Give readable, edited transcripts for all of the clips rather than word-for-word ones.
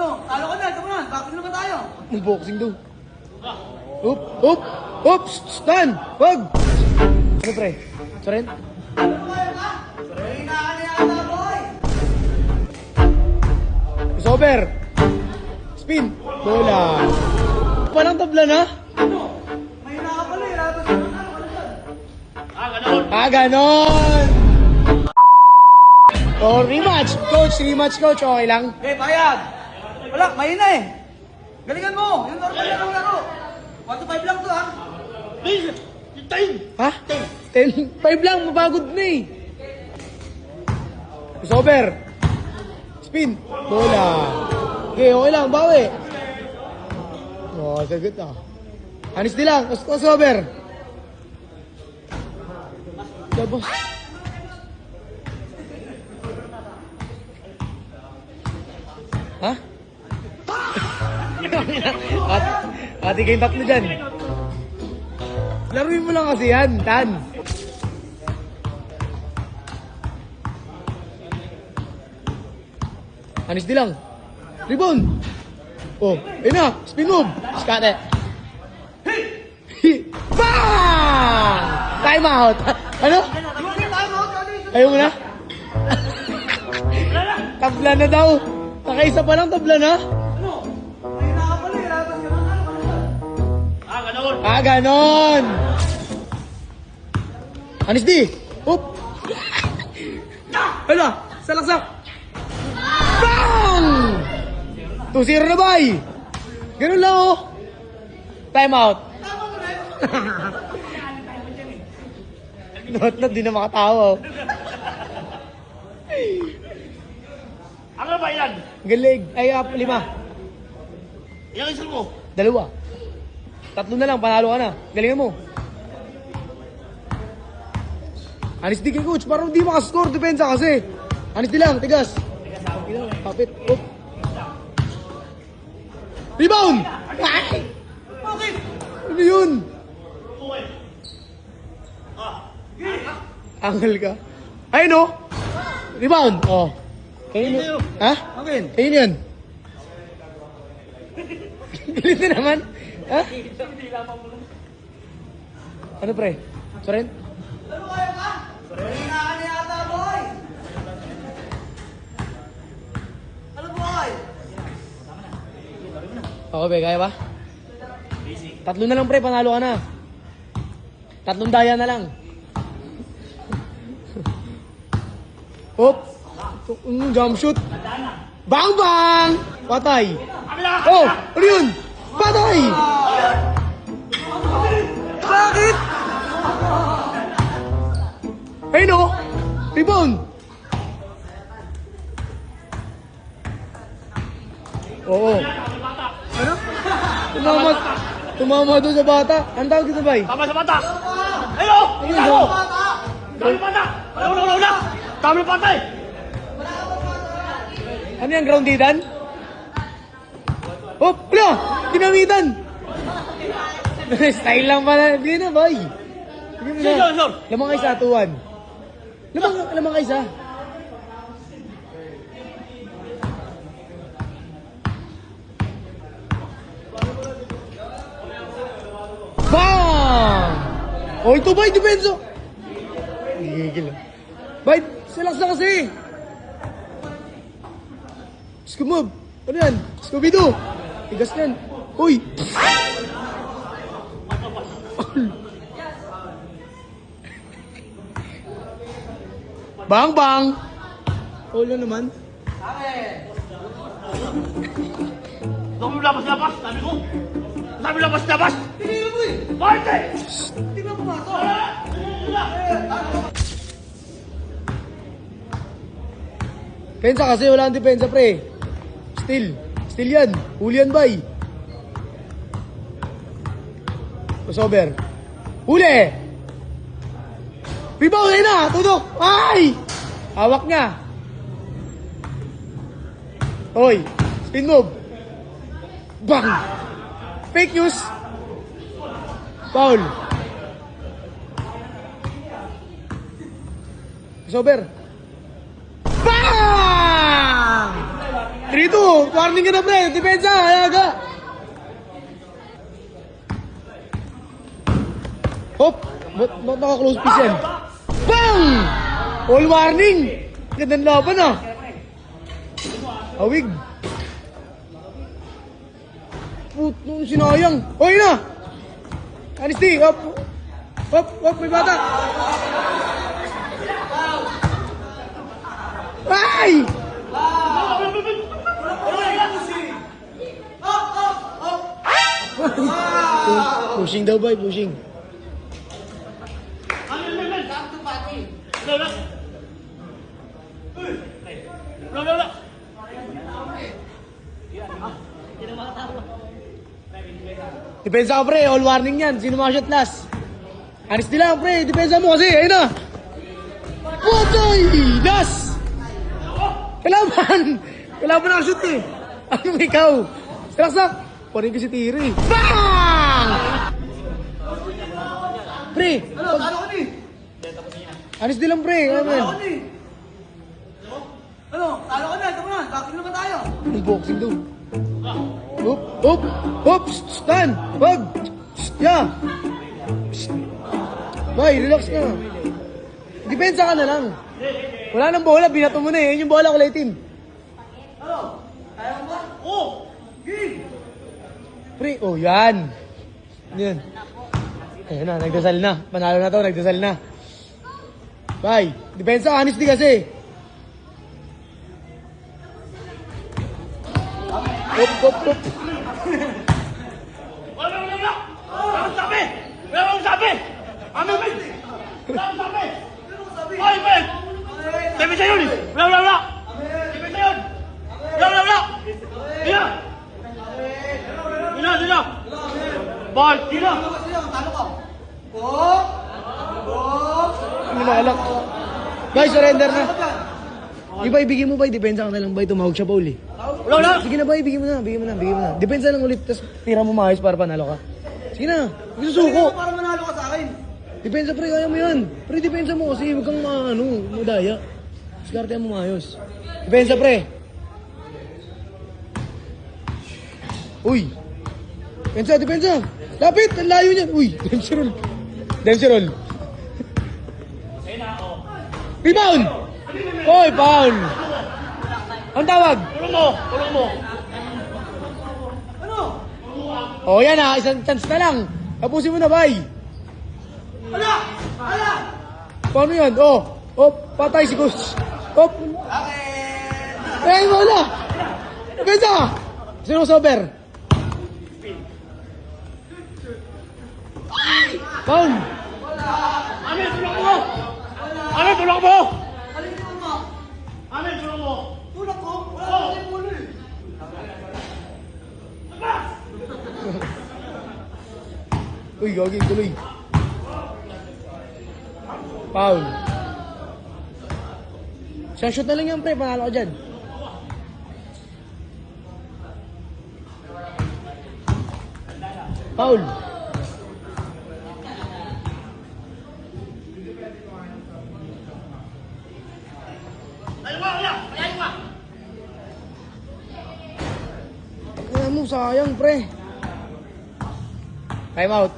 ano? Talo ka na, ito mo na. Bakit naman tayo? Boxing daw. Up, up, up, stand, wag. Ano pre? Soren? Mahina ka na yata, boy. It's over. Spin. Bola. Parang tabla na. Mahina ka pala eh. Tapos ano ka na? Ah, ganon. Oh, rematch. Rematch coach. Okay lang. Eh, bayad. Wala, mahina eh. Galingan mo. Yung normal na laro. 1 to 5 lang to, ha? Ha? 10. 5 lang, mapagod na eh. It's over. Spin. Bola. Okay, okay lang, bawi. Oh, sagot na. Anis lang, it's over. Labas. Ha? Ati kayong tatlo dyan. Laruin mo lang kasi yan, Tan. Anis di lang. Rebound. Oh, ayun na. Spin move. Skate. Bang! Time out. Ano? Ayaw mo na? Tabla na daw. Nakaisa pa lang, tabla na. Mahina ka pala eh. Tapos ano ka na? Ah, ganon. Anis di. Oop. Hala, salaksak. Bang! 2-0 na bay. Ganun lang oh. Time out. Not, di na makatawa oh. Ano ba yan? Galig. Ay, 5. Ilang isang mo? 2. 3 na lang, panalo ka na. Galingan mo. Anis di kay coach, parang di makascore. Depensa kasi. Anis di lang, tigas. Kapit. Up. Rebound! Ay! Bakit? Ano yun? Angle ka. Ayun oh. Rebound. Oh. Kayo yun. Ha? Akin. Kayo yun. Galit na naman. Ha? Ano pre? Soren? Ano kaya ka? Mahina ka na yata, boy. Ano, boy? Okay, be, kaya ba? 3 na lang pre, panalo ka na. 3 daya na lang. Hop! Jump shoot! Bang bang! Patay! Oh! Ano yun? Patay! Bakit? Ayun oh! Rebound! Oo. Ano? Tumama doon sa bata. Ang tawag dito ba? Tama sa bata! Hello! Ayun, Ano? oh. Dami bata! Una! Dami patay! Ano yung groundidan? Oh! Wala! Dinamitan! Style lang pala. Hindi na, boy. Sige mo na. Sure. Lamang kayo sa atuan. Lamang kayo sa. Bang! Oh, ito ba? Depenso! Gigil. Bay, silaks na kasi. Skumab. Ano yan? Scooby-Doo. Tigas yan. Uy! Bang, bang! All na naman. Dami labas! Sabi ko! Dami labas! Tingnan mo eh. Marte! Tingnan mo mato. Pensa kasi wala ang depensa, pre. Still yan. Huli yan, bay. Crossover. Huli! Rebound, ayun na! Tudok! Ay! Hawak niya. Hoy! Spin move. Bang! Fake news. Foul. Crossover. Bang! 3-2. Warning ka na, pre. Depensa, ayaga. Hop. Ba't naka-close piece yan? Bang! All warning. Gandang laban ah. Awig. Put, nung sinayang. O, yun na. Honesty, hop. Hop, hop, may bata. Ay! Pushing daw, boy, pushing. Depensa ka, pre. All warning yan. Sino mga shot last? Honesty lang, pre. Depensa mo kasi. Ayun na. Putoy! Last! Kalaban! Kalaban ang shoot eh. Ano ikaw? Saksak! Parin ko si Tiri. Bang! Pre! Ano? Talo ko ni. Honesty lang, pre. Ano Talo man? ko ni. Ano? Talo ko na. Ito mo na. Boxing naman tayo. Unboxing daw. Hop! Hop! Hop! Stand! Wag! Yeah! Boy, relax ka. Depensa ka na lang. Wala nang bola, binato mo na eh. Yun yung bola, kulay team. Ano? Kaya mo ba? Oo. Game. Pre, oh yan. Yan. Ayun na, nagdasal na. Panalo na to, nagdasal na. Bye. Depensa, honesty kasi. Hop, hop, hop. Wala akong sabi! Wala akong sabi! Ano ba? Wala akong sabi! Ay, Ben! Sabi sa'yo yun! Wala! Sabi sa'yo yun! Wala! Dina! Bal! Dina! Talo ka. Oh! Oh! Ano makalak? Bye, surrender na. Ibay, bigyan mo ba? Depensa ka na lang ba? Tumawag siya pa uli. Wala! Sige na ba, bigyan mo na. Depensa lang ulit, tapos tira mo maayos para panalo ka. Sige na, isusuko. Para manalo ka sa akin. Depensa pre, kaya mo yan. Pre, depensa mo kasi huwag kang madaya. Diskarte mo maayos. Depensa pre. Uy. Depensa. Lapit, ang layo niyan. Uy, Dempsey roll. Rebound! Oy, foul! Ang tawag? Tulong mo! Ano? Oh, yan ha, isang chance na lang. Tapusin mo na, bay. Ala! Paano yan? Oh, patay si coach. Oh, Akin! wala. Depensa! Sino sober? Foul! Amin, tulong mo! Amin, tulong mo! Alin mo mo? Amin, tulong mo! Tulak ko? Wala ko yung pulo eh. Uy, gagi, tuloy. Foul. Isang shoot na lang yan, pre. Panalo ka dyan. Foul. Kaya mo, sayang, pre. Time out.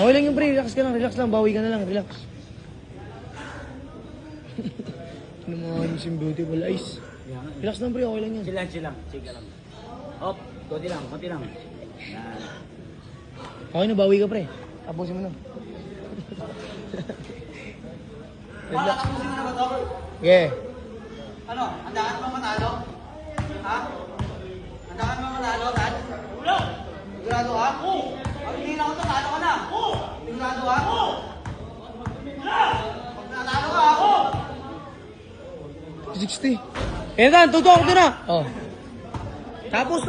Okay lang yung pre, relax lang, bawi ka na lang, relax. Ano mga yung beautiful eyes. Relax lang pre, okay lang yan. Chill lang. Hop, konti lang. Okay na, bawi ka pre. Tapusin mo na. Relax. Tapusin mo na ba ito? Yeah. Ano? Handaan mo manalo? Ha? Handaan mo manalo, Dad? Wala! Sigurado ka? Oo! Pag hindi na ako to, talo ka na. Oo! Sigurado ka? Oo! Pag natalo ka, ako! 60. Eh, Dan, tutok ko na. Oh. Tapos.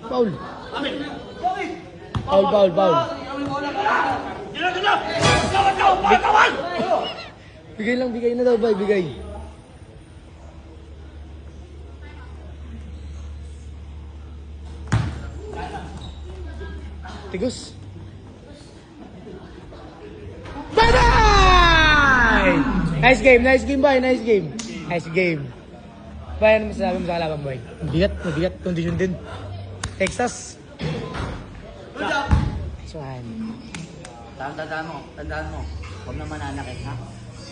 Foul. Amin! Bakit? Foul. Ikaw yung bola ka. Dina! Tawal! Bigay na daw, bay, bigay. Tigos. Nice game, boy. Nice game. Nice game. Boy, ano masasabi mo sa kalaban, boy? Mabigat. Condition din. Texas. Good job. Saan? Tandaan mo. Huwag na mananakit, ha?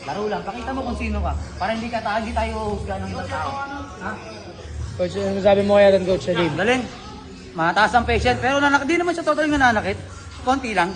Laro lang, pakita mo kung sino ka. Para hindi tayo uhusga ng ibang tao. Ha? Coach, ano masasabi mo kaya doon, coach, sa game? Galing. Mataas ang patient, pero di naman siya totally nananakit. Konti lang.